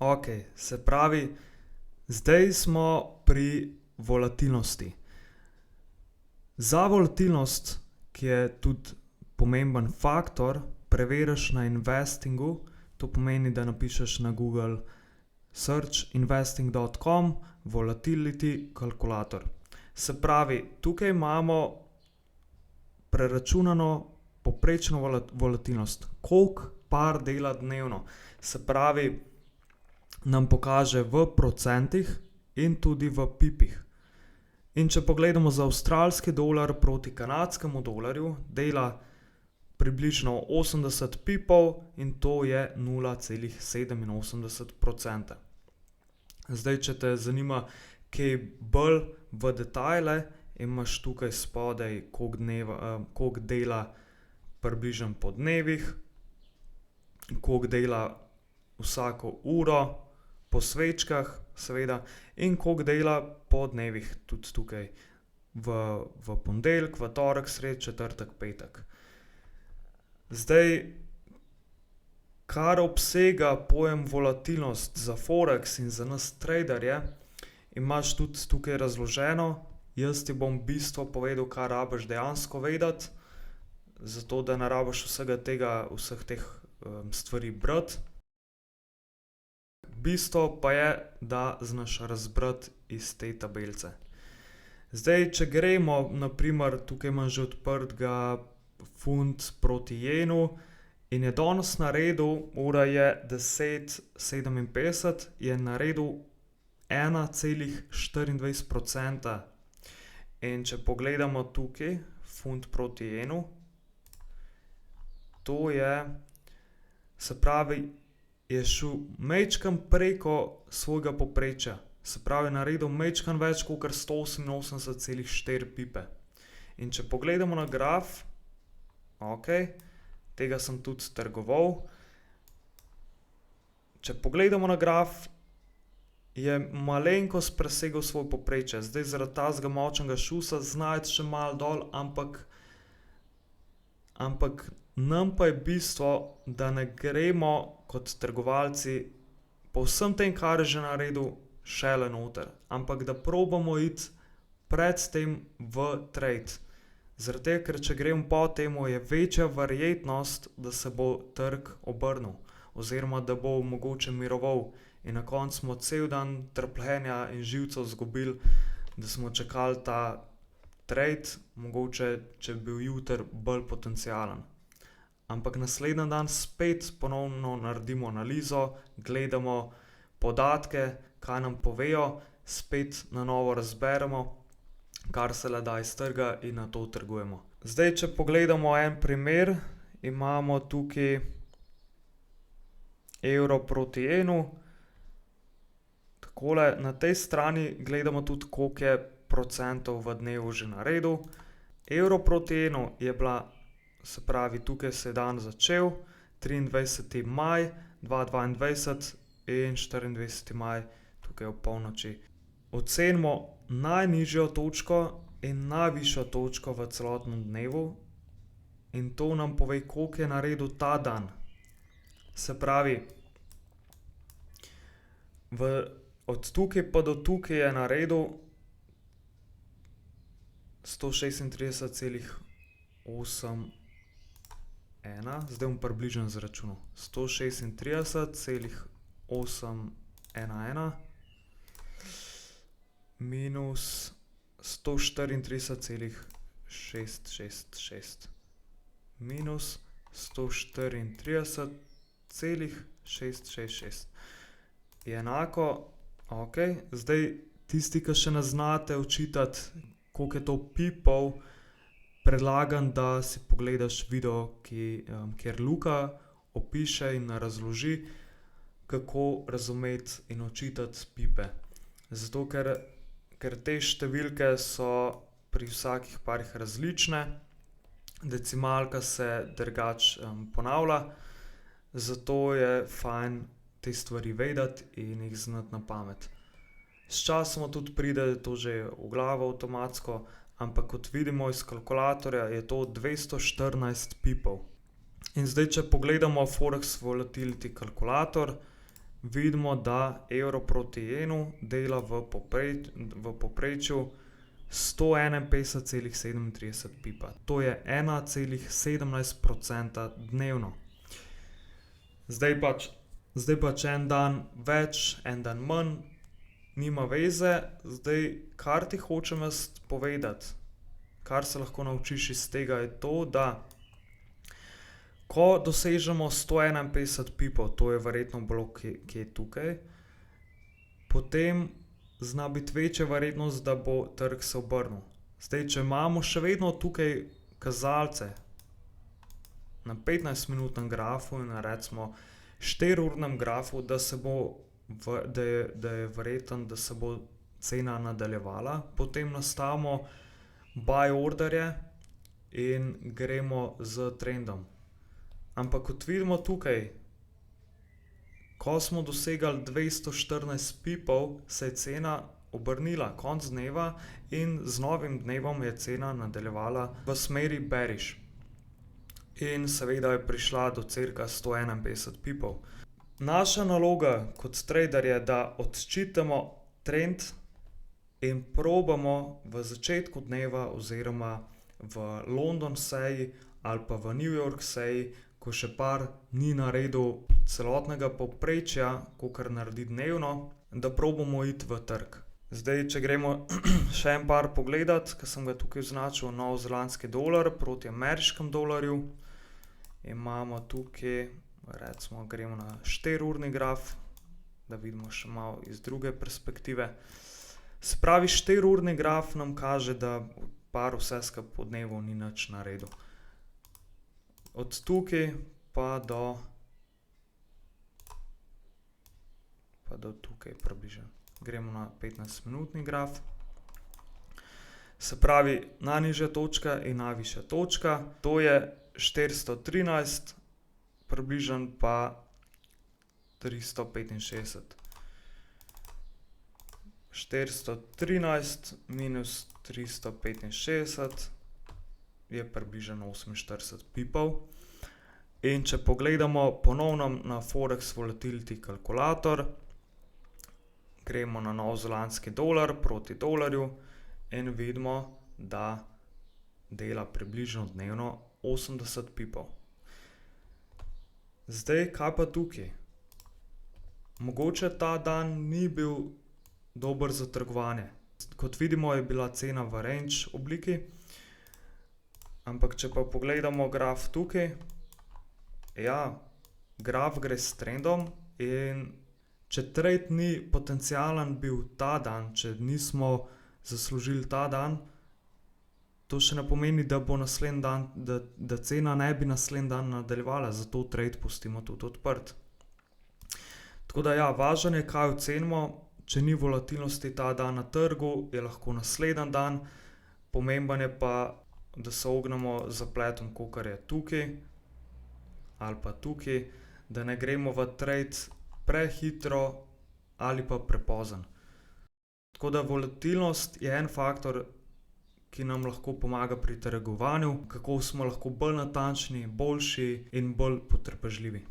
Ok, se pravi, zdaj smo pri volatilnosti. Za volatilnost, ki je tudi pomemben faktor, preveriš na investingu, to pomeni, da napišeš na Google search investing.com volatility kalkulator. Se pravi, tukaj imamo preračunano povprečno volatilnost, koliko par dela dnevno. Se pravi, nam pokaže v procentih in tudi v pipih. In če pogledamo za avstralski dolar proti kanadskemu dolarju, dela približno 80 pipov in to je 0,87%. Zdaj, če te zanima kaj bolj v detajle, imaš tukaj spodaj, koliko dela približno po dnevih, koliko dela vsako uro, po svečkah seveda, in koliko dela po dnevih tudi tukaj v ponedeljek, v torek, sredo, četrtek, petek. Zdaj, kar obsega pojem volatilnost za forex in za nas traderje, imaš tudi tukaj razloženo. Jaz ti bom bistvo povedal, kar rabiš dejansko vedeti, zato da ne rabiš vseh teh stvari brati. Bistvo pa je, da znaš razbrati iz te tabelice. Zdaj, če gremo, na primer, tukaj imam že odprtega funt proti jenu in je danes naredil, ura je 10:57, je naredil 1,24%. In če pogledamo tukaj, funt proti jenu, to je, se pravi, je šel majčkeno preko svojega povprečja. Se pravi, naredil majčkeno več kakor 188,4 pipe. In če pogledamo na graf, tega sem tudi trgoval. Če pogledamo na graf, je malenkost presegel svoj povprečje. Zdaj zaradi tazga močnega šusa znajti še malo dol, ampak nam pa je bistvo, da ne gremo kot trgovalci po vsem tem, kar je že naredil, šele noter. Ampak da probamo iti pred tem v trade. Zaradi tega, ker če gremo po temu, je večja verjetnost, da se bo trg obrnil. Oziroma, da bo mogoče miroval. In na koncu smo cel dan trpljenja in živcev izgubili, da smo čakali ta trade, mogoče, če bi bil jutri bolj potencialen. Ampak naslednji dan spet ponovno naredimo analizo, gledamo podatke, kaj nam povejo, spet na novo razberemo, kar se le da iz trga in nato trgujemo. Zdaj, če pogledamo en primer, imamo tukaj evro proti jenu. Takole, na tej strani gledamo tudi, koliko je procentov v dnevu že naredil. Evro proti jenu je bila, se pravi, tukaj se je dan začel, 23. maj 2022 in 24. maj, tukaj ob polnoči. Ocenimo najnižjo točko in najvišjo točko v celotnem dnevu in to nam pove, koliko je naredil ta dan. Se pravi, od tukaj pa do tukaj je naredil 136,81. Zdaj bom približno izračunal. 136,811 minus 134,666 minus 134,666 je enako, zdaj tisti, ki še ne znate očitati, koliko je to pipov, predlagam, da si pogledaš video, kjer Luka opiše in razloži, kako razumeti in očitati pipe. Zato, ker te številke so pri vsakih parih različne, decimalka se drugače ponavlja, zato je fajn te stvari vedeti in jih znati na pamet. Sčasoma tudi pride to že v glavo avtomatsko, ampak kot vidimo iz kalkulatorja, je to 214 pipov. In zdaj, če pogledamo Forex Volatility kalkulator, vidimo, da evro proti jenu dela v povprečju 151,37 pipa. To je 1,17% dnevno. Zdaj pač en dan več, en dan manj, nima veze. Zdaj, kar ti hočem jaz povedati, kar se lahko naučiš iz tega, je to, da ko dosežemo 151 pipov, to je verjetno bilo kje tukaj, potem zna biti večja verjetnost, da bo trg se obrnil. Zdaj, če imamo še vedno tukaj kazalce na 15-minutnem grafu in na recimo 4-urnem grafu, da je verjetno, da se bo cena nadaljevala, potem nastavimo buy orderje in gremo s trendom. Ampak kot vidimo tukaj, ko smo dosegali 214 pipov, se je cena obrnila konec dneva in z novim dnevom je cena nadaljevala v smeri bearish. In seveda je prišla do cirka 151 pipov. Naša naloga kot trader je, da odčitamo trend in probamo v začetku dneva oziroma v London seji ali pa v New York seji, ko še par ni naredil celotnega povprečja, kakor naredi dnevno, da probamo iti v trg. Zdaj, če gremo še en par pogledat, ki sem ga tukaj označil, novozelandski dolar proti ameriškemu dolarju. Imamo tukaj, recimo gremo na 4-urni graf, da vidimo še malo iz druge perspektive. Se pravi, 4-urni graf nam kaže, da par vse skupaj po dnevu ni nič naredil. Od tukaj pa do tukaj približno. Gremo na 15-minutni graf. Se pravi, najnižja točka in najvišja točka, to je 413, približno pa 365. 413 minus 365 je približno 48 pipov. In če pogledamo ponovno na Forex Volatility kalkulator, gremo na novozelandski dolar proti dolarju in vidimo, da dela približno dnevno 80 pipov. Zdaj, kaj pa tukaj? Mogoče ta dan ni bil dober za trgovanje. Kot vidimo, je bila cena v range obliki, ampak če pa pogledamo graf tukaj, ja, graf gre s trendom in če trade ni potencialen bil ta dan, če nismo zaslužili ta dan, to še ne pomeni, da bo naslednji dan, da cena ne bi naslednji dan nadaljevala, zato trade pustimo tudi odprt. Tako da ja, važno je, kaj ocenimo. Če ni volatilnosti ta dan na trgu, je lahko naslednji dan. Pomembno je pa, da se ognemo zapletom, kakor je tukaj ali pa tukaj, da ne gremo v trade prehitro ali pa prepozno. Tako da volatilnost je en faktor, ki nam lahko pomaga pri trgovanju, kako smo lahko bolj natančni, boljši in bolj potrpežljivi.